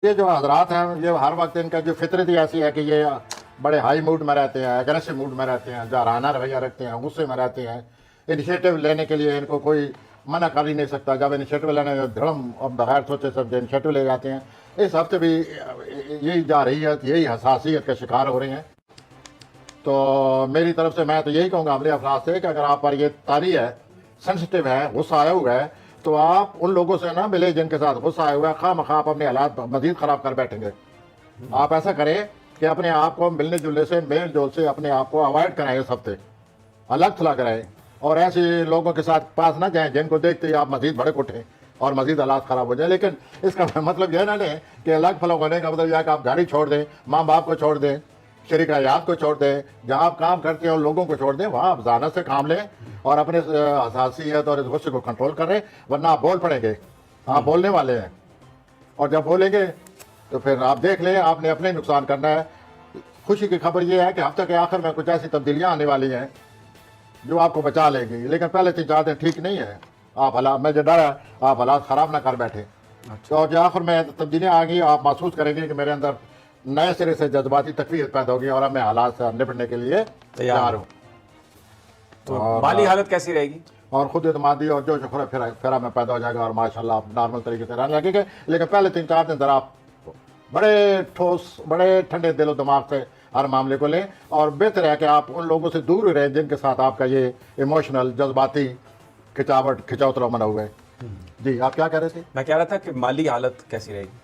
یہ جو حضرات ہیں یہ ہر وقت ان کا جو فطرت ہی ایسی ہے کہ یہ بڑے ہائی موڈ میں رہتے ہیں، اگریسو موڈ میں رہتے ہیں، جارحانہ رویہ رکھتے ہیں، غصے میں رہتے ہیں. انیشیٹو لینے کے لیے ان کو کوئی منع کر ہی نہیں سکتا. جب انیشیٹو لینے دھڑم اور بغیر سوچے سمجھے انیشیٹو لے جاتے ہیں. اس ہفتے بھی یہی جارحیت، یہی حساسیت کا شکار ہو رہے ہیں. تو میری طرف سے میں تو یہی کہوں گا عملی افراد سے کہ اگر آپ پر یہ طاری ہے، سینسٹیو ہے، غصہ آیا ہوا ہے، تو آپ ان لوگوں سے نہ ملے جن کے ساتھ غصہ آیا ہوا ہے. خواہ مخواہ آپ اپنے حالات مزید خراب کر بیٹھیں گے. آپ ایسا کریں کہ اپنے آپ کو ملنے جلنے سے، میل جول سے اپنے آپ کو اوائڈ کرائیں. اس ہفتے الگ تھلگ رہیں اور ایسے لوگوں کے ساتھ پاس نہ جائیں جن کو دیکھتے ہی آپ مزید بڑک اٹھیں اور مزید حالات خراب ہو جائیں. لیکن اس کا مطلب یہ نہ لیں کہ الگ تھلگ ہونے کا مطلب یہ ہے کہ آپ گھر ہی چھوڑ دیں، ماں باپ کو چھوڑ دیں، شریک حیات کو چھوڑ دیں. جہاں آپ کام کرتے ہیں ان لوگوں کو چھوڑ دیں، وہاں آپ ذہانت سے کام لیں اور اپنے حساسیت اور اس غصے کو کنٹرول کریں، ورنہ آپ بول پڑیں گے. آپ بولنے والے ہیں اور جب بولیں گے تو پھر آپ دیکھ لیں آپ نے اپنے نقصان کرنا ہے. خوشی کی خبر یہ ہے کہ ہفتے کے آخر میں کچھ ایسی تبدیلیاں آنے والی ہیں جو آپ کو بچا لے گی. لیکن پہلے 3-4 دن ٹھیک نہیں ہے. آپ حالات میں جو ڈر ہے آپ حالات خراب نہ کر بیٹھے. اور جو آخر میں تبدیلیاں آ گئی آپ محسوس کریں گے کہ میرے اندر نئے سرے سے جذباتی تقویت پیدا ہوگی اور اب میں حالات سے نپٹنے کے لیے تیار ہوں. تو مالی حالت کیسی رہے گی؟ اور خود اعتمادی اور جو پھرا میں پیدا ہو جائے گا اور ماشاءاللہ آپ نارمل طریقے سے رہنے لگیں گے. لیکن پہلے 3-4 دن ذرا آپ بڑے ٹھوس، بڑے ٹھنڈے دل و دماغ سے ہر معاملے کو لیں اور بہتر ہے کہ آپ ان لوگوں سے دور رہیں جن کے ساتھ آپ کا یہ ایموشنل، جذباتی کھچاوترا بنا ہوا ہے. جی آپ کیا کہہ رہے تھے؟ میں کہہ رہا تھا کہ مالی حالت کیسی رہے گی؟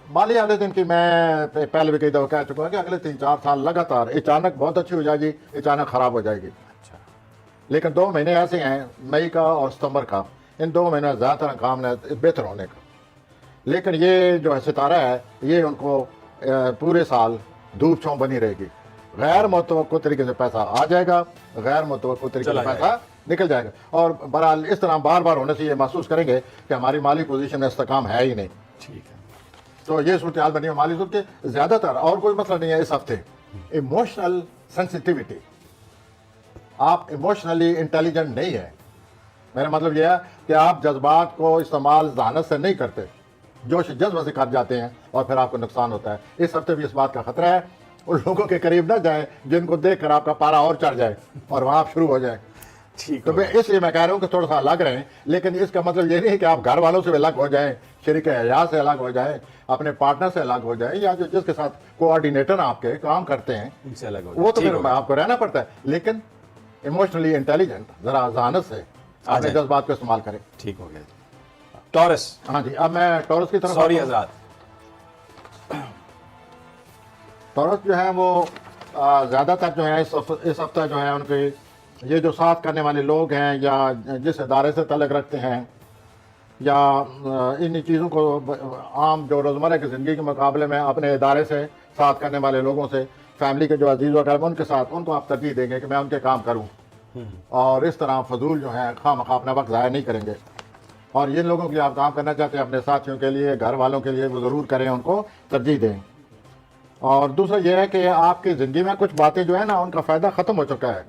مالی حالت ان کی میں پہلے بھی کئی دفعہ کہہ چکا ہوں کہ اگلے 3-4 سال لگاتار اچانک بہت اچھی ہو جائے گی، اچانک خراب ہو جائے گی. لیکن 2 مہینے ایسے ہیں، مئی کا اور ستمبر کا، ان 2 مہینے زیادہ تر کام ہے بہتر ہونے کا. لیکن یہ جو ہے ستارہ ہے یہ ان کو پورے سال دھوپ چھاؤں بنی رہے گی. غیر متوقع طریقے سے پیسہ آ جائے گا، غیر متوقع طریقے سے پیسہ نکل جائے گا. اور بہرحال اس طرح بار بار ہونے سے یہ محسوس کریں گے کہ ہماری مالی پوزیشن میں استحکام ہے ہی نہیں. ٹھیک ہے. تو یہ صورتحال بنی ہے مالی صورت کے. زیادہ تر اور کوئی مسئلہ نہیں ہے اس ہفتے. ایموشنل سینسٹیوٹی، آپ ایموشنلی انٹیلیجنٹ نہیں ہے. میرا مطلب یہ ہے کہ آپ جذبات کو استعمال ذہانت سے نہیں کرتے، جوش جذبہ سے کر جاتے ہیں اور پھر آپ کو نقصان ہوتا ہے. اس ہفتے بھی اس بات کا خطرہ ہے. ان لوگوں کے قریب نہ جائیں جن کو دیکھ کر آپ کا پارا اور چڑھ جائے اور وہاں آپ شروع ہو جائیں. تو اس لیے میں کہہ رہا ہوں کہ تھوڑا سا الگ رہیں. لیکن اس کا مطلب یہ نہیں ہے کہ آپ گھر والوں سے الگ ہو جائیں، شریک حیات سے الگ ہو جائیں، اپنے پارٹنر سے الگ ہو جائیں، یا جو جس کے ساتھ کوآرڈینیٹر آپ کے کام کرتے ہیں ان سے الگ ہو وہ تو پھر آپ کو رہنا پڑتا ہے. لیکن ایموشنلی انٹیلیجنٹ، ذرا ذہانت سے اپنے جذبات کو استعمال کریں. ٹھیک ہو گیا. ٹورس. ہاں جی، اب میں ٹورس کی طرف سوری حضرات. ٹورس جو ہے وہ زیادہ تر جو ہے اس ہفتہ جو ہے ان کے یہ جو ساتھ کرنے والے لوگ ہیں یا جس ادارے سے تعلق رکھتے ہیں یا ان چیزوں کو عام جو روزمرہ کی زندگی کے مقابلے میں اپنے ادارے سے ساتھ کرنے والے لوگوں سے، فیملی کے جو عزیز وغیرہ ان کے ساتھ ان کو آپ ترجیح دیں گے کہ میں ان کے کام کروں اور اس طرح فضول جو ہے خواہ مخواہ اپنا وقت ضائع نہیں کریں گے. اور جن لوگوں کے لیے آپ کام کرنا چاہتے ہیں اپنے ساتھیوں کے لیے، گھر والوں کے لیے، وہ ضرور کریں، ان کو ترجیح دیں. اور دوسرا یہ ہے کہ آپ کی زندگی میں کچھ باتیں جو ہے نا ان کا فائدہ ختم ہو چکا ہے.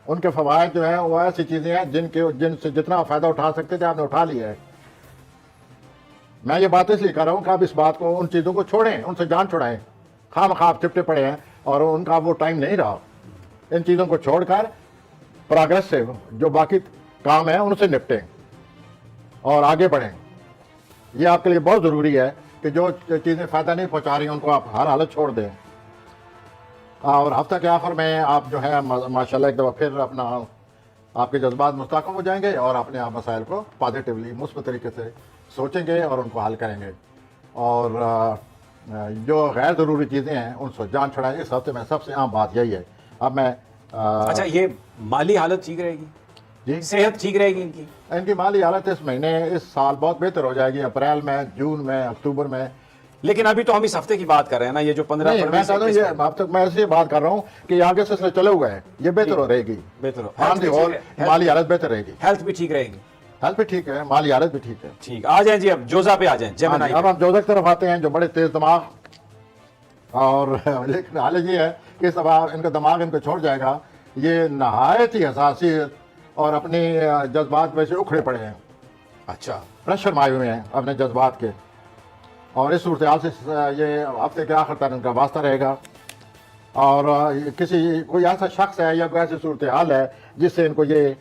ان کے فوائد جو ہیں وہ ایسی چیزیں ہیں جن سے جتنا فائدہ اٹھا سکتے تھے آپ نے اٹھا لیا ہے. میں یہ بات اس لیے کر رہا ہوں کہ آپ اس بات کو، ان چیزوں کو چھوڑیں، ان سے جان چھڑائیں. خواہ مخواہ آپ چپٹے پڑے ہیں اور ان کا وہ ٹائم نہیں رہا. ان چیزوں کو چھوڑ کر پروگریس سے جو باقی کام ہیں ان سے نپٹیں اور آگے بڑھیں. یہ آپ کے لیے بہت ضروری ہے کہ جو چیزیں فائدہ نہیں پہنچا رہی ہیں ان کو آپ ہر حالت چھوڑ دیں. اور ہفتہ کے آخر میں آپ جو ہے ماشاءاللہ ایک دفعہ پھر اپنا آپ کے جذبات مستحکم ہو جائیں گے اور اپنے آپ مسائل کو پازیٹیولی مثبت طریقے سے سوچیں گے اور ان کو حل کریں گے. اور جو غیر ضروری چیزیں ہیں ان سے جان چھڑائیں. اس ہفتے میں سب سے عام بات یہی ہے. اب میں اچھا، یہ مالی حالت ٹھیک رہے گی؟ جی، صحت ٹھیک رہے گی ان کی مالی حالت اس مہینے، اس سال بہت بہتر ہو جائے گی. اپریل میں، جون میں، اکتوبر میں. لیکن ابھی تو ہم اس ہفتے کی بات کر رہے ہیں نا، یہ جو 15 نہیں، میں چاہتا ہوں یہ اب تک میں اس لیے بات کر رہا ہوں کہ یہ آگے سے چلے ہوئے ہیں، یہ بہتر ہو رہے گی. بہتر ہو. آن دی ہول مالی حالت بہتر رہے گی. ہیلتھ بھی ٹھیک رہے گی. ہیلتھ بھی ٹھیک ہے، مالی حالت بھی ٹھیک ہے. ٹھیک، آ جائیں جی اب جوزا پہ آ جائیں. اب ہم جوزا کی طرف آتے ہیں جو بڑے تیز دماغ اور لیکن حالت یہ ہے کہ اس دفعہ ان کا دماغ ان کو چھوڑ جائے گا. یہ نہایت ہی حساسیت اور اپنی جذبات میں سے اکھڑے پڑے ہیں. اچھا، پریشر مائے ہوئے ہیں اپنے جذبات کے. اور اس صورتحال سے یہ ہفتے کے آخر تک ان کا واسطہ رہے گا. اور کوئی ایسا شخص ہے یا کوئی ایسی صورتحال ہے جس سے ان کو یہ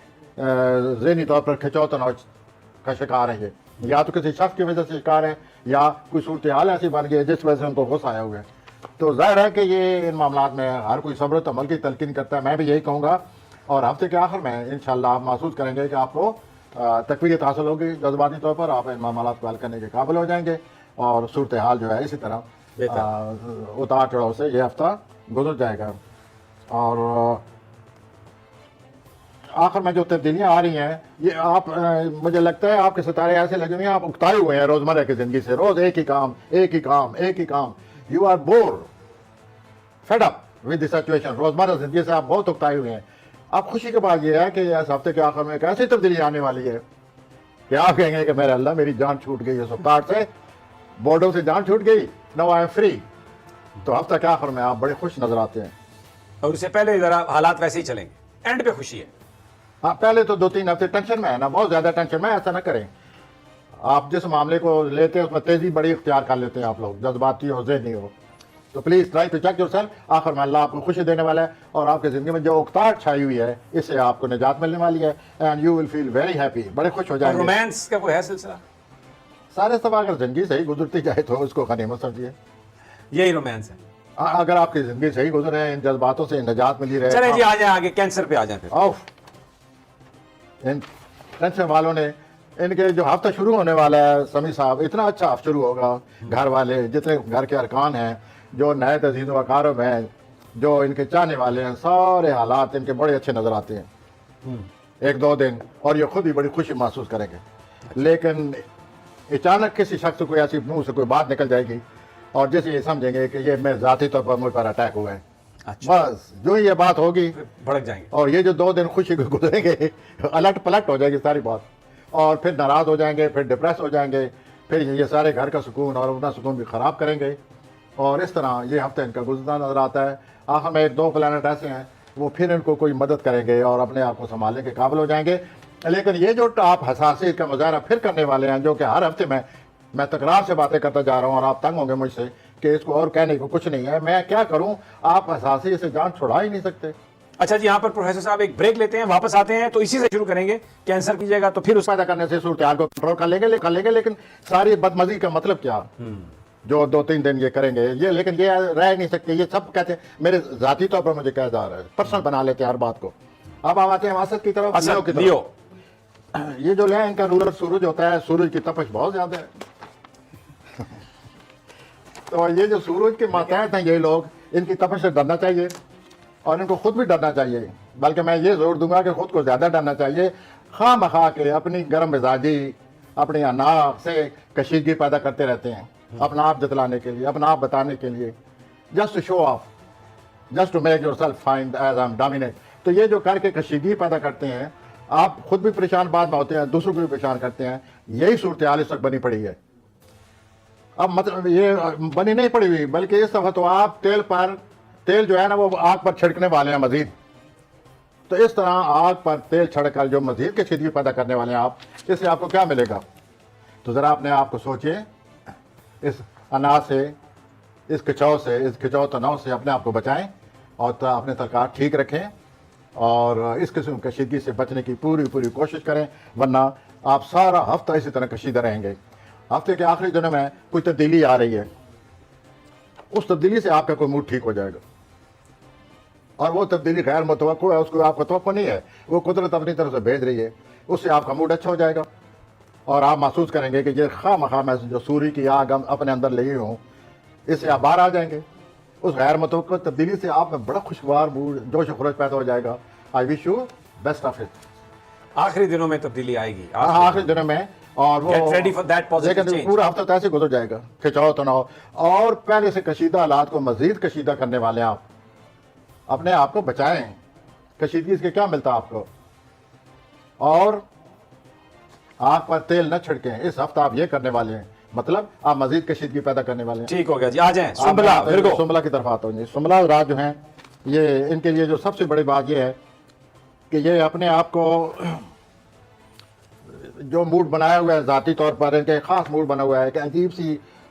ذہنی طور پر کھچاؤ تناؤ کا شکار ہے, یہ یا تو کسی شخص کی وجہ سے شکار ہے یا کوئی صورتحال ایسی بن گئی ہے جس وجہ سے ان کو غصہ آیا ہوا ہے. تو ظاہر ہے کہ یہ ان معاملات میں ہر کوئی صبر و عمل کی تلقین کرتا ہے. میں بھی یہی کہوں گا, اور ہفتے کے آخر میں انشاءاللہ آپ محسوس کریں گے کہ آپ کو تقویت حاصل ہوگی. جذباتی طور پر آپ ان معاملات کو حل کرنے کے قابل ہو جائیں گے, اور صورتحال جو ہے اسی طرح اتار چڑھاؤ سے یہ ہفتہ گزر جائے گا. اور آخر میں جو تبدیلیاں آ رہی ہیں, یہ آپ مجھے لگتا ہے آپ کے ستارے ایسے لگے ہوئے ہیں, آپ اکتائے ہوئے ہیں روزمرہ کی زندگی سے. روز ایک ہی کام ایک ہی کام ایک ہی کام. You are bored fed up with the situation. روزمرہ زندگی سے آپ بہت اکتائے ہوئے ہیں. اب خوشی کی بات یہ ہے کہ اس ہفتے کے آخر میں ایک ایسی تبدیلی آنے والی ہے کہ آپ کہیں گے کہ میرے اللہ میری جان چھوٹ گئی اس وقت سے, بورڈوں سے جان چھوٹ گئی, نو آئی ایم فری. تو ہفتہ کے آخر میں آپ بڑے خوش نظر آتے ہیں. اور اس سے پہلے ذرا حالات ویسے ہی چلیں گے, اینڈ پہ خوشی ہے. ہاں, پہلے تو 2-3 ہفتے ٹینشن میں ہے نا, بہت زیادہ ٹینشن میں. ایسا نہ کریں. آپ جس معاملے کو لیتے ہیں اس میں تیزی بڑی اختیار کر لیتے ہیں آپ لوگ, جذباتی ہو ذہنی ہو. تو please try to check yourself. آخر میں اللہ آپ کو خوشی دینے والا ہے, اور آپ کی زندگی میں جو اکتاہٹ چھائی ہوئی ہے اس سے آپ کو نجات ملنے والی ہے. And you will feel very happy, بڑے خوش ہو جائیں گے. رومانس کا کوئی ہے سلسلہ؟ سارے سب اگر زندگی صحیح گزرتی جائے تو اس کو غنیمت سمجھیے. یہی رومانس ہے. اگر آپ کی زندگی صحیح گزرے, ان جذباتوں سے نجات ملی رہے. چلیں جی آ جائیں آگے, کینسر پہ آ جائیں پھر. آف ان ٹینشن والوں نے, ان کے جو ہفتہ شروع ہونے والا ہے سمی صاحب, اتنا اچھا ہفتہ شروع ہوگا. گھر والے جتنے گھر کے ارکان ہیں, جو نئے عزیز و اقارب ہیں, جو ان کے چاہنے والے ہیں, سارے حالات ان کے بڑے اچھے نظر آتے ہیں 1-2 دن, اور یہ خود ہی بڑی خوشی محسوس کریں گے. لیکن اچانک کسی شخص کو ایسی منہ سے کوئی بات نکل جائے گی اور جیسے یہ سمجھیں گے کہ یہ میں ذاتی طور پر مجھ پر اٹیک ہوا ہے. بس جو ہی یہ بات ہوگی بھڑک جائیں گے, اور یہ جو 2 دن خوشی کو گزریں گے, الٹ پلٹ ہو جائے گی ساری بات, اور پھر ناراض ہو جائیں گے, پھر ڈپریس ہو جائیں گے, پھر یہ سارے گھر کا سکون اور اپنا سکون بھی خراب کریں گے. اور اس طرح یہ ہفتہ ان کا گزرتا نظر آتا ہے. آخر میں 1-2 پلانٹ ایسے ہیں وہ پھر ان کو کوئی مدد کریں گے اور اپنے آپ کو سنبھالنے کے قابل ہو جائیں گے. لیکن یہ جو آپ حساسیت کا مظاہرہ پھر کرنے والے ہیں, جو کہ ہر ہفتے میں تکرار سے باتیں کرتا جا رہا ہوں, اور آپ تنگ ہوں گے مجھ سے کہ اس کو اور کہنے کو کچھ نہیں ہے, میں کیا کروں, آپ حساسیت سے جان چھڑا ہی نہیں سکتے. اچھا جی, یہاں پر پروفیسر صاحب ایک بریک لیتے ہیں, واپس آتے ہیں تو اسی سے شروع کریں گے. کینسر کیجیے گا تو پھر اس پیدا کرنے سے صورتحال کو کنٹرول کر لیں گے. لیکن ساری بدمزی کا مطلب کیا, جو 2-3 دن یہ کریں گے یہ, لیکن یہ رہ نہیں سکتے. یہ سب کہتے ہیں میرے ذاتی طور پر مجھے کہا جا رہا ہے, پرسنل بنا لیتے ہیں ہر بات کو. اب آپ آتے ہیں واسط کی طرف, لیو کی طرف. لیو, یہ جو لے ان کا رولر سورج ہوتا ہے, سورج کی تپش بہت زیادہ ہے. تو یہ جو سورج کے ماتحت ہیں یہ لوگ, ان کی تپش سے ڈرنا چاہیے, اور ان کو خود بھی ڈرنا چاہیے. بلکہ میں یہ زور دوں گا کہ خود کو زیادہ ڈرنا چاہیے. خواہ مخواہ کے اپنی گرم مزاجی, اپنی اناق سے کشیدگی پیدا کرتے رہتے ہیں, اپنا آپ جتلانے کے لیے, اپنا آپ بتانے کے لیے, just to show off, just to make yourself find as I am dominate. تو یہ جو کر کے کشیدگی پیدا کرتے ہیں, آپ خود بھی پریشان بعد میں ہوتے ہیں, دوسروں کو بھی پریشان کرتے ہیں. یہی صورتحال اس وقت بنی پڑی ہے. اب مطلب یہ بنی نہیں پڑی ہوئی, بلکہ اس دفعہ تو آپ تیل جو ہے نا وہ آگ پر چھڑکنے والے ہیں مزید. تو اس طرح آگ پر تیل چھڑک کر جو مزید کشیدگی پیدا کرنے والے ہیں آپ, اس سے آپ کو کیا ملے گا. تو ذرا اپنے آپ کو سوچیں, اس انا سے, اس کھچاؤ سے, اس کھچاؤ تناؤ سے اپنے آپ کو بچائیں, اور اپنے ترکات ٹھیک رکھیں, اور اس قسم کشیدگی سے بچنے کی پوری کوشش کریں, ورنہ آپ سارا ہفتہ اسی طرح کشیدہ رہیں گے. ہفتے کے آخری دنوں میں کوئی تبدیلی آ رہی ہے, اس تبدیلی سے آپ کا کوئی موڈ ٹھیک ہو جائے گا, اور وہ تبدیلی غیر متوقع ہے, اس کو آپ کو توقع نہیں ہے, وہ قدرت اپنی طرف سے بھیج رہی ہے. اس سے آپ کا موڈ اچھا ہو جائے گا, اور آپ محسوس کریں گے کہ یہ خواہ مخواہ میں جو سوری کی آگ اپنے اندر لے ہوں, اس سے آپ باہر آ جائیں گے. اس غیر متوقع تبدیلی سے آپ میں بڑا خوشگوار موڈ, جوش و خروش پیدا ہو جائے گا. I wish you best of it. آخری دنوں میں تبدیلی آئے گی, آخری دنوں میں, اور وہ Get ready for that positive لیکن change. پورا ہفتہ تو ایسے گزر جائے گا, کھچاؤ تناؤ, اور پہلے سے کشیدہ حالات کو مزید کشیدہ کرنے والے ہیں آپ. اپنے آپ کو بچائیں, کشیدگی سے کیا ملتا آپ کو, اور آگ پر تیل نہ چھڑکیں. اس ہفتہ آپ یہ کرنے والے ہیں, مطلب آپ مزید کشیدگی پیدا کرنے والے ہیں. ٹھیک ہو گیا جی, آ جائیں سنبلا, ورگو. سنبلا کی طرف آتا ہوں. سنبلا رات جو ہیں, یہ ان کے لیے جو سب سے بڑی بات یہ ہے کہ یہ اپنے آپ کو جو موڈ بنایا ہوا ہے ذاتی طور پر, ان کے خاص موڈ بنا ہوا ہے کہ عجیب سی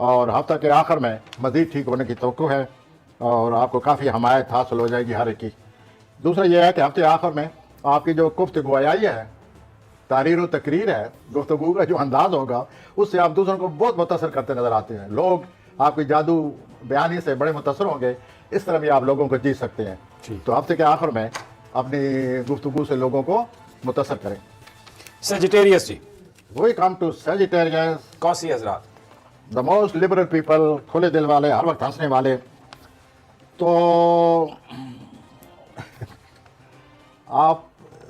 اور ہفتہ کے آخر میں مزید ٹھیک ہونے کی توقع ہے اور آپ کو کافی حمایت حاصل ہو جائے گی ہر ایک کی. دوسرا یہ ہے کہ ہفتے آخر میں آپ کی جو گفتگو آئی ہے، تحریر و تقریر ہے، گفتگو کا جو انداز ہوگا اس سے آپ دوسروں کو بہت متاثر کرتے نظر آتے ہیں. لوگ آپ کی جادو بیانی سے بڑے متاثر ہوں گے، اس طرح بھی آپ لوگوں کو جیت سکتے ہیں. تو ہفتے کے آخر میں اپنی گفتگو سے لوگوں کو متاثر کریں. سیجیٹیریس جی، وہی کم ٹو سیجیٹیریس، کوسی حضرات. دا موسٹ لبرل پیپل، کھلے دل والے، ہر وقت ہنسنے والے. تو آپ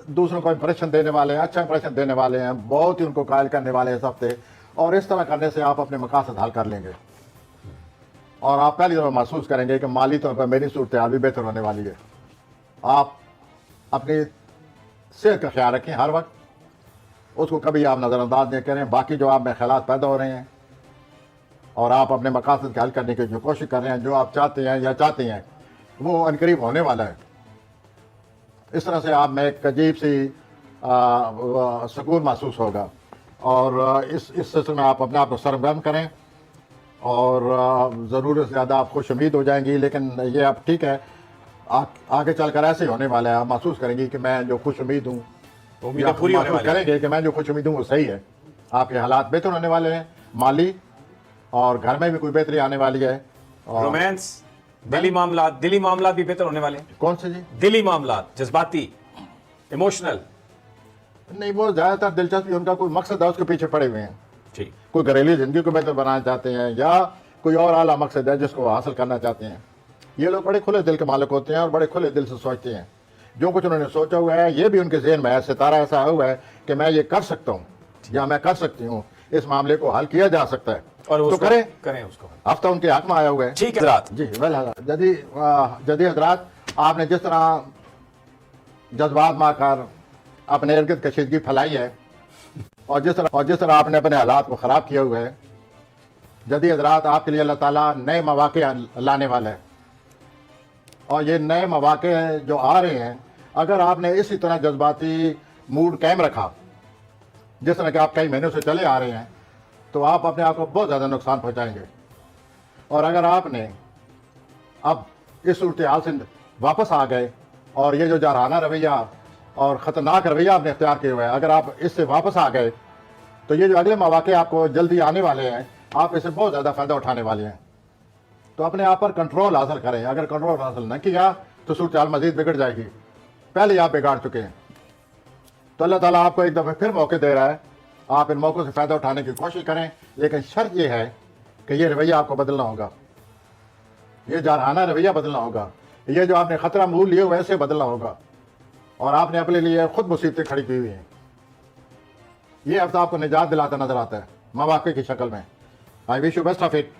دوسروں کو امپریشن دینے والے ہیں، اچھا امپریشن دینے والے ہیں، بہت ہی ان کو قائل کرنے والے ہیں اس ہفتے، اور اس طرح کرنے سے آپ اپنے مقاصد حل کر لیں گے. اور آپ پہلی دفعہ محسوس کریں گے کہ مالی طور پر میری صورتحال بھی بہتر ہونے والی ہے. آپ اپنی صحت کا خیال رکھیں ہر وقت، اس کو کبھی آپ نظر انداز نہیں کریں. باقی جو آپ میں خیالات پیدا ہو رہے ہیں اور آپ اپنے مقاصد کے حل کرنے کی جو کوشش کر رہے ہیں، جو آپ چاہتے ہیں یا چاہتی ہیں، وہ عنقریب ہونے والا ہے. اس طرح سے آپ میں ایک عجیب سی سکون محسوس ہوگا. اور اس سلسلے میں آپ اپنے آپ کو سرگرم کریں اور ضرورت سے زیادہ آپ خوش امید ہو جائیں گی. لیکن یہ اب ٹھیک ہے، آگے چل کر ایسے ہی ہونے والا ہے. آپ محسوس کریں گی کہ میں جو خوش امید ہوں، امیدیں پوری ہونے والی ہیں. کریں گے کہ میں جو خوش امید ہوں وہ صحیح ہے. آپ کے حالات بہتر ہونے والے ہیں، مالی اور گھر میں بھی کوئی بہتری آنے والی ہے. اور رومانس، دلی معاملات بھی بہتر ہونے والے ہیں. کون سے جی؟ دلی معاملات، جذباتی، ایموشنل. نہیں، وہ زیادہ تر دلچسپی ان کا کوئی مقصد ہے، اس کے پیچھے پڑے ہوئے ہیں. ٹھیک. کوئی گھریلو زندگی کو بہتر بنانا چاہتے ہیں یا کوئی اور اعلیٰ مقصد ہے جس کو حاصل کرنا چاہتے ہیں. یہ لوگ بڑے کھلے دل کے مالک ہوتے ہیں اور بڑے کھلے دل سے سوچتے ہیں. جو کچھ انہوں نے سوچا ہوا ہے یہ بھی ان کے ذہن میں ہے، ستارہ ایسا ہوا ہے کہ میں یہ کر سکتا ہوں یا میں کر سکتی ہوں، اس معاملے کو حل کیا جا سکتا ہے. اور تو کریں اس کو. ہفتہ ان کے حق میں آیا ہوا ہے. ٹھیک ہے حضرات. جی جدید حضرات، آپ نے جس طرح جذبات میں آ کر اپنے ارد گرد کشیدگی پھیلائی ہے اور جس طرح آپ نے اپنے حالات کو خراب کیا ہوا ہے، جدید حضرات آپ کے لیے اللہ تعالیٰ نئے مواقع لانے والا ہے. اور یہ نئے مواقع جو آ رہے ہیں، اگر آپ نے اسی طرح جذباتی موڈ قائم رکھا جس طرح کہ آپ کئی مہینوں سے چلے آ رہے ہیں، تو آپ اپنے آپ کو بہت زیادہ نقصان پہنچائیں گے. اور اگر آپ نے اب اس صورتحال سے واپس آ گئے اور یہ جو جارحانہ رویہ اور خطرناک رویہ آپ نے اختیار کیا ہوا ہے، اگر آپ اس سے واپس آ گئے تو یہ جو اگلے مواقع آپ کو جلدی آنے والے ہیں، آپ اس سے بہت زیادہ فائدہ اٹھانے والے ہیں. تو اپنے آپ پر کنٹرول حاصل کریں. اگر کنٹرول حاصل نہ کیا تو صورتحال مزید بگڑ جائے گی. پہلے ہی آپ بگاڑ چکے ہیں. تو اللہ تعالیٰ آپ کو ایک دفعہ پھر موقع دے رہا ہے. آپ ان موقعوں سے فائدہ اٹھانے کی کوشش کریں، لیکن شرط یہ ہے کہ یہ رویہ آپ کو بدلنا ہوگا، یہ جارحانہ رویہ بدلنا ہوگا، یہ جو آپ نے خطرہ مول لیے ہوئے اسے بدلنا ہوگا. اور آپ نے اپنے لیے خود مصیبتیں کھڑی کی ہوئی ہیں. یہ ہفتہ آپ کو نجات دلاتا نظر آتا ہے مواقع کی شکل میں. I wish you best of it.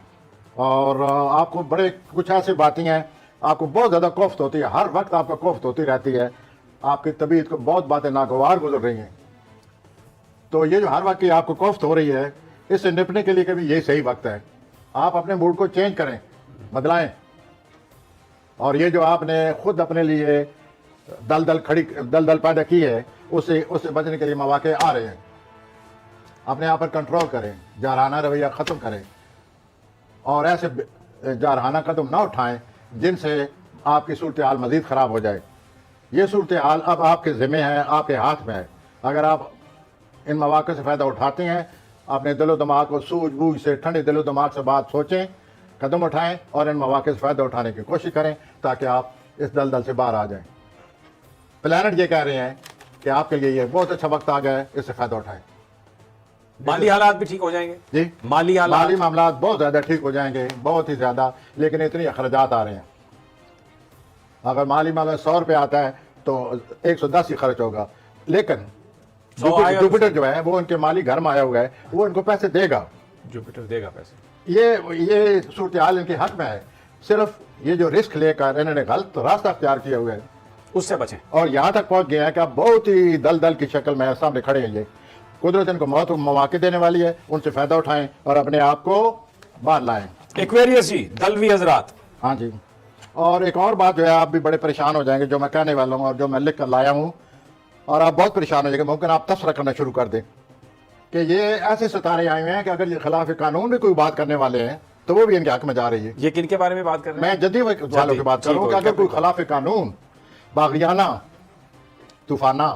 اور آپ کو بڑے کچھ ایسی باتیں ہیں، آپ کو بہت زیادہ کوفت ہوتی ہے، ہر وقت آپ کو کوفت ہوتی رہتی ہے. آپ کی طبیعت کو بہت باتیں ناگوار گزر رہی ہیں. تو یہ جو ہر وقت کی آپ کو کوفت ہو رہی ہے، اس سے نپٹنے کے لیے کبھی یہی صحیح وقت ہے. آپ اپنے موڈ کو چینج کریں، بدلائیں. اور یہ جو آپ نے خود اپنے لیے دلدل پیدا کی ہے، اس سے بچنے کے لیے مواقع آ رہے ہیں. اپنے آپ پر کنٹرول کریں، جارحانہ رویہ ختم کریں اور ایسے جارحانہ قدم نہ اٹھائیں جن سے آپ کی صورتحال مزید خراب ہو جائے. یہ صورتحال اب آپ کے ذمہ ہے، آپ کے ہاتھ میں ہے. اگر آپ ان مواقع سے فائدہ اٹھاتے ہیں، اپنے دل و دماغ کو سوجھ بوجھ سے، ٹھنڈے دل و دماغ سے بات سوچیں، قدم اٹھائیں اور ان مواقع سے فائدہ اٹھانے کی کوشش کریں تاکہ آپ اس دلدل سے باہر آ جائیں. پلانٹ یہ کہہ رہے ہیں کہ آپ کے لیے یہ بہت اچھا وقت آ گیا ہے، اس سے فائدہ اٹھائیں. مالی حالات بھی ٹھیک ہو جائیں گے. جی، مالی معاملات بہت زیادہ ٹھیک ہو جائیں گے، بہت ہی زیادہ. لیکن اتنی اخراجات آ رہے ہیں. اگر مالی معاملہ 100 روپے آتا ہے تو 110 ہی خرچ ہوگا. لیکن جوپیٹر جو ہے وہ ان کے مالی گھر میں آیا ہوا ہے، وہ ان کو پیسے دے گا. جوپیٹر دے گا پیسے. یہ صورتحال ان کے حق میں ہے. صرف یہ جو رسک لے کر انہوں نے غلط راستہ اختیار کیا ہوا ہے، اس سے بچیں. اور یہاں تک پہنچ گیا ہے کہ اب بہت ہی دلدل کی شکل میں سامنے کھڑے ہیں. یہ قدرت ان کو مواقع دینے والی ہے، ان سے فائدہ اٹھائیں اور اپنے آپ کو باہر لائیں. ایکویریس جی، دلوی حضرات. ہاں جی. اور ایک اور بات جو ہے، آپ بھی بڑے پریشان ہو جائیں گے جو میں کہنے والا ہوں اور جو میں لکھ کر لایا ہوں، اور آپ بہت پریشان ہو جائیں گے. ممکن آپ تبصرہ کرنا شروع کر دیں کہ یہ ایسے ستارے آئے ہوئے ہیں کہ اگر یہ خلاف قانون بھی کوئی بات کرنے والے ہیں تو وہ بھی ان کے حق میں جا رہی ہے. یہ کن کے بارے میں بات کر رہے میں ہیں؟ جدید والوں کی بات کر رہا ہوں کہ اگر کوئی خلاف قانون باغیانہ طوفانہ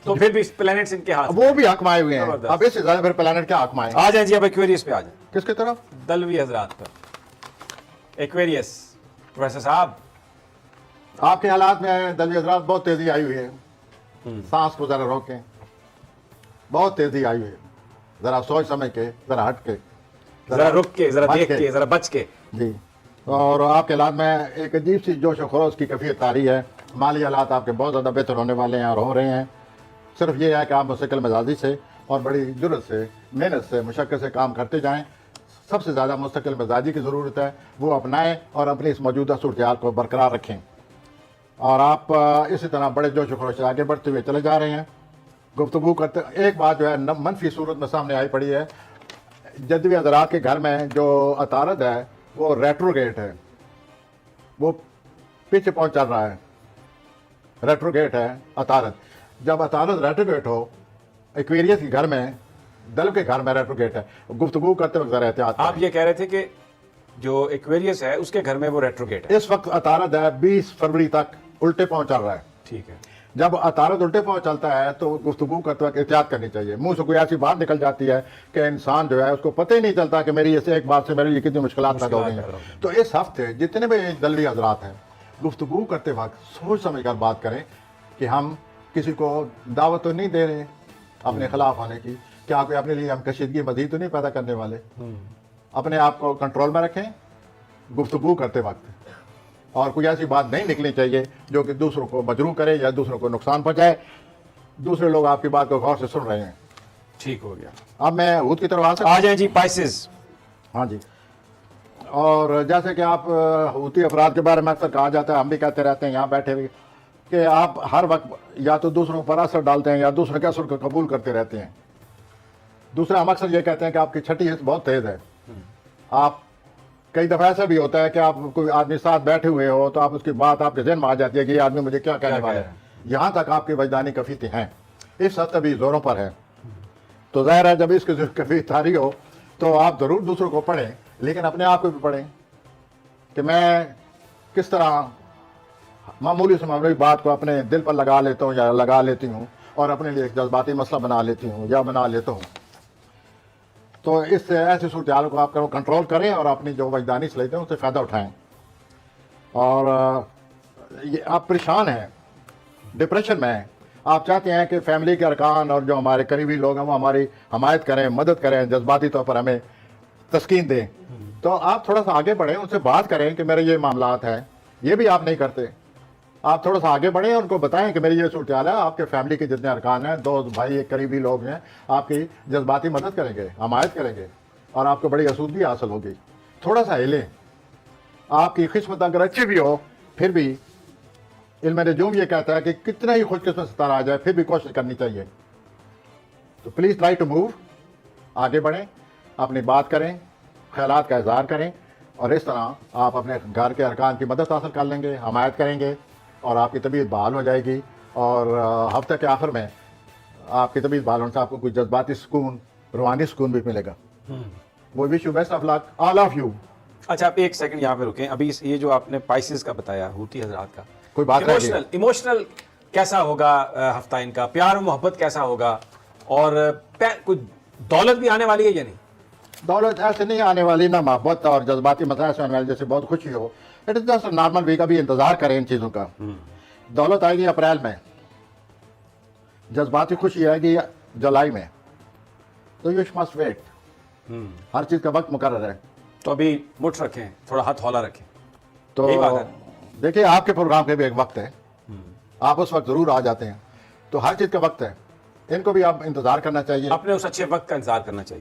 تو پھر بھی پلانٹس ان کے ہاتھ میں. وہ بھی حق میں آئے ہوئے ہیں. زبردست. اب اس سے زیادہ پھر پلانٹ کیا حق میں آئے؟ آ جائیں جی اب ایکویریس پہ آ جائیں. کس کی طرف؟ دلوی حضرات پر. ایکویریس پروفیسر صاحب آپ کے حالات میں دلوی حضرات بہت تیزی آئی ہوئی ہے. سانس کو ذرا روکیں. بہت تیزی آئی ہوئی ہے. ذرا سوچ سمجھ کے، ذرا ہٹ کے، ذرا رک کے، ذرا بچ دیکھ کے، ذرا بچ کے. جی. اور آپ کے حالات میں ایک عجیب سی جوش و خروش کی کیفیت آ رہی ہے. مالی حالات آپ کے بہت زیادہ بہتر ہونے والے ہیں اور ہو رہے ہیں. صرف یہ ہے کہ آپ مستقل مزاجی سے اور بڑی جرت سے، محنت سے، مشقت سے کام کرتے جائیں. سب سے زیادہ مستقل مزاجی کی ضرورت ہے. وہ اپنائیں اور اپنی اس موجودہ صورتحال کو برقرار رکھیں. اور آپ اسی طرح بڑے جوش و خروش سے آگے بڑھتے ہوئے چلے جا رہے ہیں. گفتگو کرتے ایک بات جو ہے منفی صورت میں سامنے آئی پڑی ہے. جدوی حضرات کے گھر میں جو عطارد ہے وہ ریٹروگیٹ ہے. وہ پیچھے پہنچ چل رہا ہے. ریٹروگیٹ ہے عطارد. جب عطارد ریٹروگیٹ ہو ایکویریس کے گھر میں، دلو کے گھر میں ریٹروگیٹ ہے. گفتگو کرتے وقت ذرا احتیاط آپ کریں. یہ کہہ رہے تھے کہ جو ایکویریس ہے اس کے گھر میں وہ ریٹروگیٹ ہے. اس وقت عطارد ہے 20 فروری تک الٹے پاؤں چل رہا ہے. ٹھیک ہے. جب عطارد الٹے پاؤں چلتا ہے تو گفتگو کرتے وقت احتیاط کرنی چاہیے. منہ سے کوئی ایسی بات نکل جاتی ہے کہ انسان جو ہے اس کو پتہ ہی نہیں چلتا کہ میری اس ایک بات سے میرے لیے کتنی مشکلات پیدا ہو رہی ہیں. تو اس ہفتے جتنے بھی دلوی حضرات ہیں گفتگو کرتے وقت سوچ سمجھ کر بات کریں کہ ہم کسی کو دعوت تو نہیں دے رہے اپنے خلاف ہونے کی. کیا کوئی اپنے لیے ہم کشیدگی مزید تو نہیں پیدا کرنے والے. اپنے آپ کو کنٹرول میں رکھیں گفتگو کرتے وقت. اور کوئی ایسی بات نہیں نکلنی چاہیے جو کہ دوسروں کو مجروح کرے یا دوسروں کو نقصان پہنچائے. دوسرے لوگ آپ کی بات کو غور سے سن رہے ہیں. ٹھیک ہو گیا. اب میں ہود کی طرف آ سکتا آ جائیں جی پائسز. ہاں جی. اور جیسے کہ آپ حوثی افراد کے بارے میں اکثر کہا جاتا ہے، ہم بھی کہتے رہتے ہیں یہاں بیٹھے ہوئے، کہ آپ ہر وقت یا تو دوسروں پر اثر ڈالتے ہیں یا دوسروں کے اثر کو قبول کرتے رہتے ہیں. دوسرا ہم اکثر یہ کہتے ہیں کہ آپ کی چھٹی حص بہت تیز ہے. آپ کئی دفعہ ایسا بھی ہوتا ہے کہ آپ کوئی آدمی ساتھ بیٹھے ہوئے ہو تو آپ اس کی بات آپ کے ذہن میں آ جاتی ہے کہ یہ آدمی مجھے کیا کہنے والا ہے. یہاں تک آپ کی وجدانی کفیتیں ہیں. اس حد تک بھی زوروں پر ہے. تو ظاہر ہے جب اس کی کفیت تاری ہو تو آپ ضرور دوسروں کو پڑھیں لیکن اپنے آپ کو بھی پڑھیں کہ میں کس طرح معمولی سے معمولی بات کو اپنے دل پر لگا لیتا ہوں یا لگا لیتی ہوں اور اپنے لیے ایک جذباتی مسئلہ بنا لیتی ہوں یا بنا لیتا ہوں. تو اس سے ایسی صورتحال کو آپ کنٹرول کریں اور اپنی جو وجدانی صلاحیت ہے اس سے فائدہ اٹھائیں. اور یہ آپ پریشان ہیں، ڈپریشن میں ہیں، آپ چاہتے ہیں کہ فیملی کے ارکان اور جو ہمارے قریبی لوگ ہیں وہ ہماری حمایت کریں، مدد کریں، جذباتی طور پر ہمیں تسکین دیں. تو آپ تھوڑا سا آگے بڑھیں، ان سے بات کریں کہ میرے یہ معاملات ہیں. یہ بھی آپ نہیں کرتے. آپ تھوڑا سا آگے بڑھیں اور ان کو بتائیں کہ میری یہ صورتحال ہے. آپ کے فیملی کے جتنے ارکان ہیں، دوست بھائی قریبی لوگ ہیں، آپ کی جذباتی مدد کریں گے، حمایت کریں گے اور آپ کو بڑی آسودگی حاصل ہوگی. تھوڑا سا ہلیں. آپ کی قسمت اگر اچھی بھی ہو پھر بھی علم نجوم یہ کہتا ہے کہ کتنا ہی خوش قسمت ستارہ آ جائے پھر بھی کوشش کرنی چاہیے. تو پلیز ٹرائی ٹو موو. آگے بڑھیں، اپنی بات کریں، خیالات کا اظہار کریں اور اس طرح آپ اپنے گھر کے ارکان کی مدد حاصل کر لیں گے، حمایت کریں گے اور آپ کی طبیعت بحال ہو جائے گی. اور ہفتے کے آخر میں آپ کی طبیعت بحال ہونے سے آپ کو کوئی جذباتی سکون، روحانی سکون بھی ملے گا. وہ wish you best of luck all of you. اچھا آپ ایک سیکنڈ یہاں پہ رکیں. ابھی یہ جو آپ نے پائسز کا بتایا حوثی حضرات کا، کوئی بات رہ گئی؟ ایموشنل کیسا ہوگا ہفتہ ان کا؟ پیار و محبت کیسا ہوگا؟ اور کوئی دولت بھی آنے والی ہے یا نہیں؟ دولت ایسے نہیں آنے والی، نہ محبت اور جذباتی مسائل سے آنے والی جیسے بہت خوشی ہو. It is just normal week. ابھی انتظار کریں ان چیزوں کا. دولت آئے گی اپریل میں، جذباتی خوشی آئے گی جولائی میں. تو یو مسٹ ویٹ. ہر چیز کا وقت مقرر ہے. تو ابھی مٹھ رکھیں، تھوڑا ہاتھ ہولا رکھیں. تو یہی بات ہے. دیکھیے آپ کے پروگرام کے بھی ایک وقت ہے، آپ اس وقت ضرور آ جاتے ہیں. تو ہر چیز کا وقت ہے. ان کو بھی آپ انتظار کرنا چاہیے. اپنے اس اچھے وقت کا انتظار کرنا چاہیے.